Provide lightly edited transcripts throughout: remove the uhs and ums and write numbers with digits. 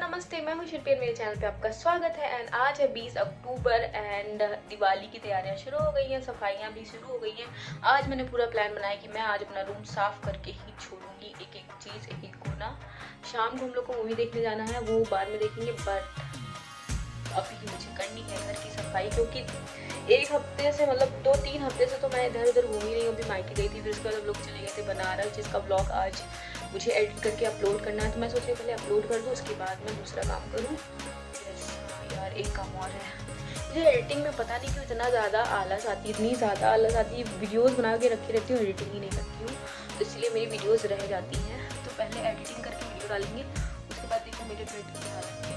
नमस्ते, मैं हूँ शिल्पी। मेरे चैनल पे आपका स्वागत है। एंड आज है 20 अक्टूबर एंड दिवाली की तैयारियां शुरू हो गई हैं, सफाइयां भी शुरू हो गई हैं। आज मैंने पूरा प्लान बनाया कि मैं आज अपना रूम साफ करके ही छोड़ूंगी, एक एक चीज़, एक एक कोना। शाम को हम लोग को मूवी देखने जाना है, वो बाद में देखेंगे, बट अभी मुझे करनी है घर की सफाई, क्योंकि एक हफ्ते से मतलब 2-3 हफ्ते से तो मैं इधर उधर घूमी नहीं हूँ। अभी मायके गई थी, फिर उसके बाद हम लोग चले गए थे बनारस, जिसका ब्लॉग आज मुझे एडिट करके अपलोड करना है। तो मैं सोच रही हूँ पहले अपलोड कर दूँ, उसके बाद मैं दूसरा काम करूँ। यार एक काम और है, मुझे एडिटिंग में पता नहीं क्यों इतना ज़्यादा आलस आती है, इतनी ज़्यादा आलस आती है। वीडियोज़ बना के रखी रहती हूँ, एडिटिंग ही नहीं करती हूँ, तो इसलिए मेरी वीडियोज़ रह जाती हैं। तो पहले एडिटिंग करके वीडियो डालेंगे, उसके बाद देखो मेरे बेड की हालत है।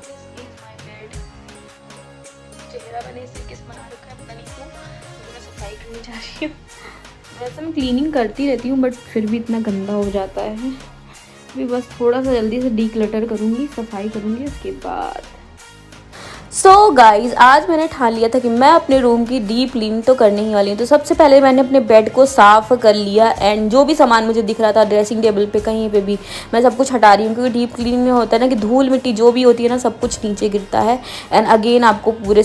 This is my bed. चेहरा मैंने इसे किस बना रखा है पता नहीं क्यों, तो मैं सफाई करने जा रही हूँ। वैसे मैं क्लीनिंग करती रहती हूँ, बट फिर भी इतना गंदा हो जाता है। अभी बस थोड़ा सा जल्दी से डीक्लटर करूँगी, सफाई करूँगी, उसके बाद सो गाइज आज मैंने ठान लिया था कि मैं अपने रूम की डीप क्लीनिंग तो करने ही वाली हूँ। तो सबसे पहले मैंने अपने बेड को साफ़ कर लिया एंड जो भी सामान मुझे दिख रहा था ड्रेसिंग टेबल पे कहीं पे भी मैं सब कुछ हटा रही हूँ, क्योंकि डीप क्लीनिंग में होता है ना कि धूल मिट्टी जो भी होती है ना, सब कुछ नीचे गिरता है। एंड अगेन आपको पूरे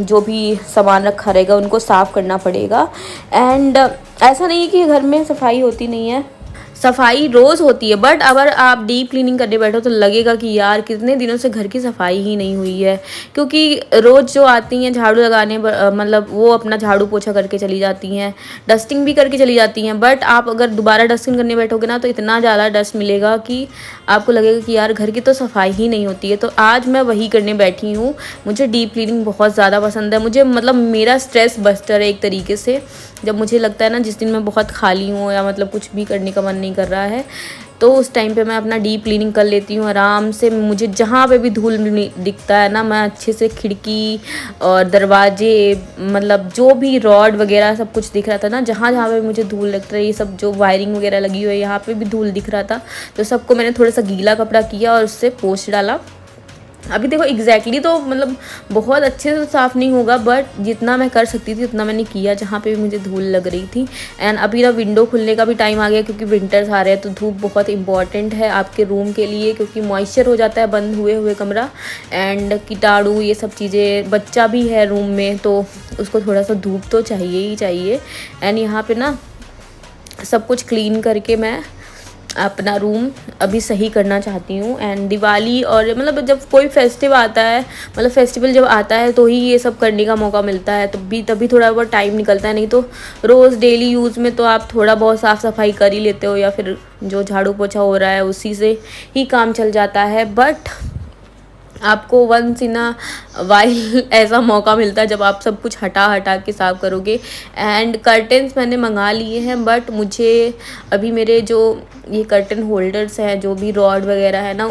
जो भी सामान रखा रहेगा उनको साफ़ करना पड़ेगा। एंड ऐसा नहीं है कि घर में सफाई होती नहीं है, सफाई रोज़ होती है, बट अगर आप डीप क्लीनिंग करने बैठो तो लगेगा कि यार कितने दिनों से घर की सफाई ही नहीं हुई है। क्योंकि रोज़ जो आती हैं झाड़ू लगाने, मतलब वो अपना झाड़ू पोछा करके चली जाती हैं, डस्टिंग भी करके चली जाती हैं, बट आप अगर दोबारा डस्टिंग करने बैठोगे ना तो इतना ज़्यादा डस्ट मिलेगा कि आपको लगेगा कि यार घर की तो सफाई ही नहीं होती है। तो आज मैं वही करने बैठी हूँ। मुझे डीप क्लीनिंग बहुत ज़्यादा पसंद है, मुझे मतलब मेरा स्ट्रेस बस्टर है एक तरीके से। जब मुझे लगता है ना जिस दिन मैं बहुत खाली हूँ या मतलब कुछ भी करने का मन नहीं कर रहा है, तो उस टाइम पे मैं अपना डीप क्लीनिंग कर लेती हूँ आराम से। मुझे जहाँ पे भी धूल दिखता है ना, मैं अच्छे से खिड़की और दरवाजे, मतलब जो भी रॉड वगैरह सब कुछ दिख रहा था ना, जहाँ जहाँ पे मुझे धूल लगता है, ये सब जो वायरिंग वगैरह लगी हुई है यहाँ पे भी धूल दिख रहा था, तो सबको मैंने थोड़ा सा गीला कपड़ा किया और उससे पोंछ डाला। अभी देखो एग्जैक्टली तो मतलब बहुत अच्छे से साफ़ नहीं होगा, बट जितना मैं कर सकती थी उतना मैंने किया, जहाँ पे भी मुझे धूल लग रही थी। एंड अभी ना विंडो खुलने का भी टाइम आ गया, क्योंकि विंटर्स आ रहे हैं, तो धूप बहुत इंपॉर्टेंट है आपके रूम के लिए, क्योंकि मॉइस्चर हो जाता है बंद हुए हुए कमरा, एंड कीटाणु ये सब चीज़ें, बच्चा भी है रूम में तो उसको थोड़ा सा धूप तो चाहिए ही चाहिए। एंड यहाँ पर ना सब कुछ क्लीन करके मैं अपना रूम अभी सही करना चाहती हूँ। एंड दिवाली और मतलब जब कोई फेस्टिव आता है, मतलब फेस्टिवल जब आता है तो ही ये सब करने का मौका मिलता है, तभी थोड़ा बहुत टाइम निकलता है। नहीं तो रोज़ डेली यूज़ में तो आप थोड़ा बहुत साफ़ सफाई कर ही लेते हो, या फिर जो झाड़ू पोछा हो रहा है उसी से ही काम चल जाता है। बट आपको वंस इन अ वाइल ऐसा मौका मिलता है जब आप सब कुछ हटा के साफ़ करोगे। एंड कर्टेंस मैंने मंगा लिए हैं, बट मुझे अभी मेरे जो ये कर्टन होल्डर्स हैं, जो भी रॉड वगैरह है ना,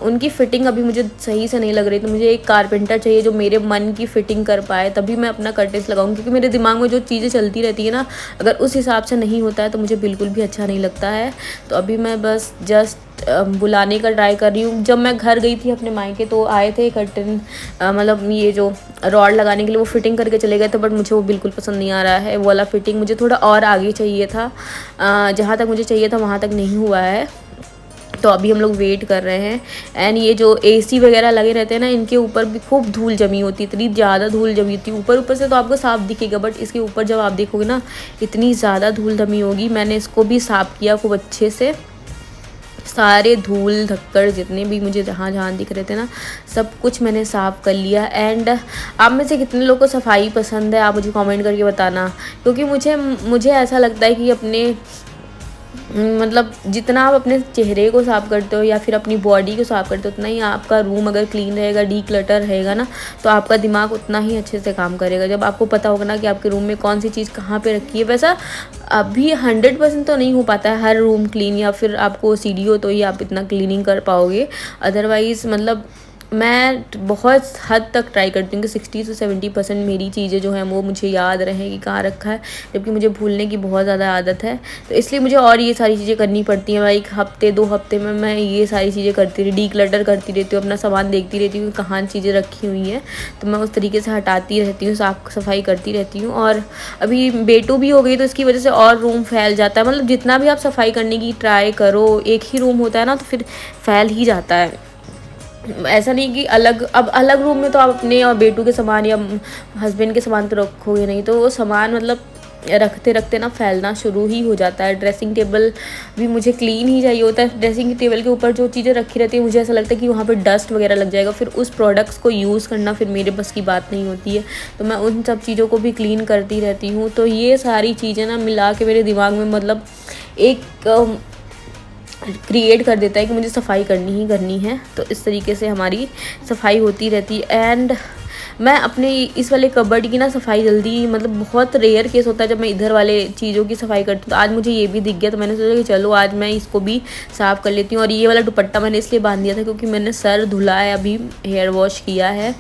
उनकी फ़िटिंग अभी मुझे सही से नहीं लग रही। तो मुझे एक कारपेंटर चाहिए जो मेरे मन की फ़िटिंग कर पाए, तभी मैं अपना कर्टेंस लगाऊंगी, क्योंकि मेरे दिमाग में जो चीज़ें चलती रहती है ना, अगर उस हिसाब से नहीं होता है तो मुझे बिल्कुल भी अच्छा नहीं लगता है। तो अभी मैं बस जस्ट बुलाने का ट्राई कर रही हूँ। जब मैं घर गई थी अपने मायके तो आए थे कर्टन, मतलब ये जो रॉड लगाने के लिए वो फिटिंग करके चले गए थे, बट मुझे वो बिल्कुल पसंद नहीं आ रहा है। वो वाला फिटिंग मुझे थोड़ा और आगे चाहिए था, जहाँ तक मुझे चाहिए था वहाँ तक नहीं हुआ है। तो अभी हम लोग वेट कर रहे हैं। एंड ये जो एसी वगैरह लगे रहते हैं ना, इनके ऊपर भी खूब धूल जमी होती है, इतनी ज़्यादा धूल जमी होती है। ऊपर से तो आपको साफ दिखेगा, बट इसके ऊपर जब आप देखोगे ना, इतनी ज़्यादा धूल जमी होगी। मैंने इसको भी साफ़ किया खूब अच्छे से, सारे धूल धक्कड़ जितने भी मुझे जहाँ जहाँ दिख रहे थे ना, सब कुछ मैंने साफ़ कर लिया। एंड आप में से कितने लोगों को सफाई पसंद है, आप मुझे कमेंट करके बताना, क्योंकि मुझे ऐसा लगता है कि अपने मतलब जितना आप अपने चेहरे को साफ़ करते हो या फिर अपनी बॉडी को साफ़ करते हो, उतना ही आपका रूम अगर क्लीन रहेगा, डीक्लटर रहेगा ना, तो आपका दिमाग उतना ही अच्छे से काम करेगा। जब आपको पता होगा ना कि आपके रूम में कौन सी चीज़ कहाँ पे रखी है। वैसा अभी 100% तो नहीं हो पाता है हर रूम क्लीन, या फिर आपको सीढ़ी हो तो ही आप इतना क्लीनिंग कर पाओगे। अदरवाइज़ मतलब मैं बहुत हद तक ट्राई करती हूँ कि 60 से 70% मेरी चीज़ें जो हैं वो मुझे याद रहें कि कहाँ रखा है, जबकि मुझे भूलने की बहुत ज़्यादा आदत है। तो इसलिए मुझे और ये सारी चीज़ें करनी पड़ती हैं। एक हफ्ते 2 हफ्ते में मैं ये सारी चीज़ें करती रही, डीक्लटर करती रहती हूँ, अपना सामान देखती रहती हूँ कहाँ चीज़ें रखी हुई हैं, तो मैं उस तरीके से हटाती रहती हूँ, साफ़ सफाई करती रहती हूँ। और अभी बेटू भी हो गई तो इसकी वजह से और रूम फैल जाता है। मतलब जितना भी आप सफाई करने की ट्राई करो, एक ही रूम होता है ना, तो फिर फैल ही जाता है। ऐसा नहीं कि अब अलग रूम में तो आप अपने और बेटू के सामान या हस्बैंड के सामान तो रखोगे नहीं, तो वो सामान मतलब रखते रखते ना फैलना शुरू ही हो जाता है। ड्रेसिंग टेबल भी मुझे क्लीन ही चाहिए होता है। ड्रेसिंग टेबल के ऊपर जो चीज़ें रखी रहती है, मुझे ऐसा लगता है कि वहाँ पे डस्ट वगैरह लग जाएगा, फिर उस प्रोडक्ट्स को यूज़ करना फिर मेरे बस की बात नहीं होती है। तो मैं उन सब चीज़ों को भी क्लीन करती रहती हूँ। तो ये सारी चीज़ें ना मिला के मेरे दिमाग में मतलब एक क्रिएट कर देता है कि मुझे सफाई करनी ही करनी है। तो इस तरीके से हमारी सफाई होती रहती है। एंड मैं अपने इस वाले कबर्ड की ना सफाई जल्दी, मतलब बहुत रेयर केस होता है जब मैं इधर वाले चीज़ों की सफाई करती हूँ। तो आज मुझे ये भी दिख गया, तो मैंने सोचा कि चलो आज मैं इसको भी साफ़ कर लेती हूँ। और ये वाला दुपट्टा मैंने इसलिए बांध दिया था क्योंकि मैंने सर धुला है, अभी हेयर वॉश किया है,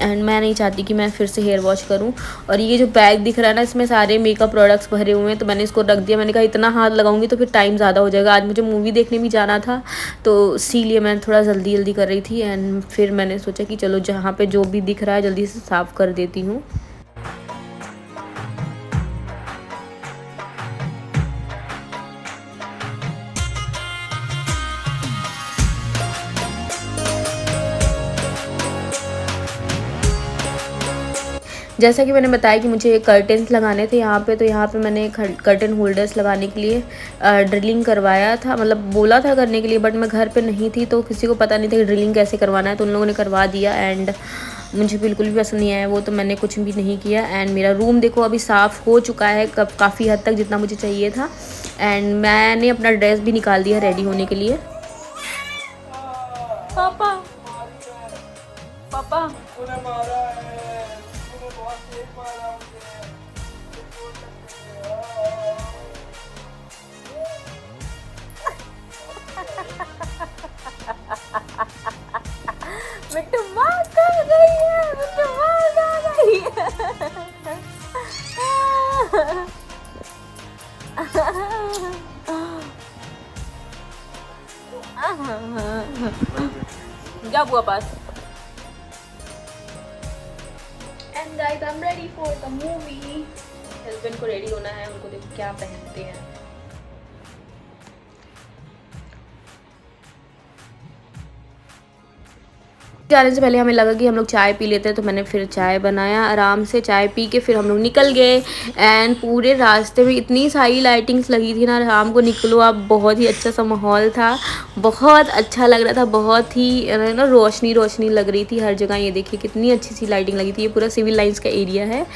एंड मैं नहीं चाहती कि मैं फिर से हेयर वॉश करूं। और ये जो बैग दिख रहा है ना, इसमें सारे मेकअप प्रोडक्ट्स भरे हुए हैं, तो मैंने इसको रख दिया। मैंने कहा इतना हाथ लगाऊंगी तो फिर टाइम ज़्यादा हो जाएगा। आज मुझे मूवी देखने भी जाना था, तो इसीलिए मैं थोड़ा जल्दी जल्दी कर रही थी। एंड फिर मैंने सोचा कि चलो जहाँ पे जो भी दिख रहा है जल्दी से साफ़ कर देती हूँ। जैसा कि मैंने बताया कि मुझे कर्टेंस लगाने थे यहाँ पे, तो यहाँ पे मैंने कर्टन होल्डर्स लगाने के लिए ड्रिलिंग करवाया था, मतलब बोला था करने के लिए, बट मैं घर पे नहीं थी तो किसी को पता नहीं था कि ड्रिलिंग कैसे करवाना है, तो उन लोगों ने करवा दिया। एंड मुझे बिल्कुल भी पसंद नहीं आया वो, तो मैंने कुछ भी नहीं किया। एंड मेरा रूम देखो अभी साफ़ हो चुका है काफ़ी हद तक, जितना मुझे चाहिए था। एंड मैंने अपना ड्रेस भी निकाल दिया रेडी होने के लिए। पापा पापा मिट्टू मार कर गई है, मिट्टू मार कर गई है। जा बुआ पास। And guys I am ready for the movie. Husband को रेडी होना है, उनको देखो क्या पहनते हैं। जाने से पहले हमें लगा कि हम लोग चाय पी लेते हैं, तो मैंने फिर चाय बनाया। आराम से चाय पी के फिर हम लोग निकल गए। एंड पूरे रास्ते में इतनी सारी लाइटिंग्स लगी थी ना, शाम को निकलो आप, बहुत ही अच्छा सा माहौल था, बहुत अच्छा लग रहा था, बहुत ही ना रोशनी रोशनी लग रही थी हर जगह। ये देखिए कितनी अच्छी सी लाइटिंग लगी थी, ये पूरा सिविल लाइन्स का एरिया है।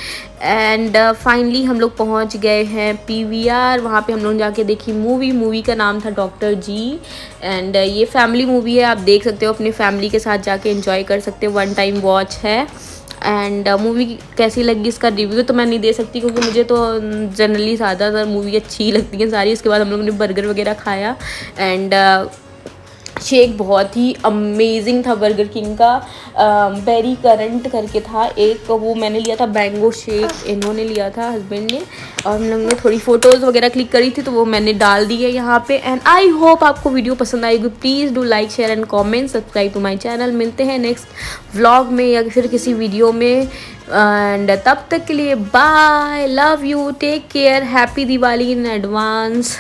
एंड फाइनली हम लोग पहुँच गए हैं PVR। वहाँ पर हम लोग जाके देखी मूवी का नाम था डॉक्टर जी। एंड ये फैमिली मूवी है, आप देख सकते हो, अपनी फैमिली के साथ जाके एंजॉय कर सकते हो, 1 टाइम वॉच है। एंड मूवी कैसी लगी इसका रिव्यू तो मैं नहीं दे सकती, क्योंकि मुझे तो जनरली ज़्यादातर मूवी अच्छी लगती है सारी। इसके बाद हम लोगों ने बर्गर वगैरह खाया। एंड शेक बहुत ही अमेजिंग था बर्गर किंग का, बेरी करंट करके था एक, वो मैंने लिया था। मैंगो शेक इन्होंने लिया था हस्बैंड ने, और हम लोग ने थोड़ी फ़ोटोज़ वगैरह क्लिक करी थी, तो वो मैंने डाल दी है यहाँ पे। एंड आई होप आपको वीडियो पसंद आएगी। Please do like share and comment, subscribe to my channel. मिलते हैं नेक्स्ट व्लॉग में या फिर किसी वीडियो में। एंड तब तक के लिए bye, love you, take care, happy Diwali in advance.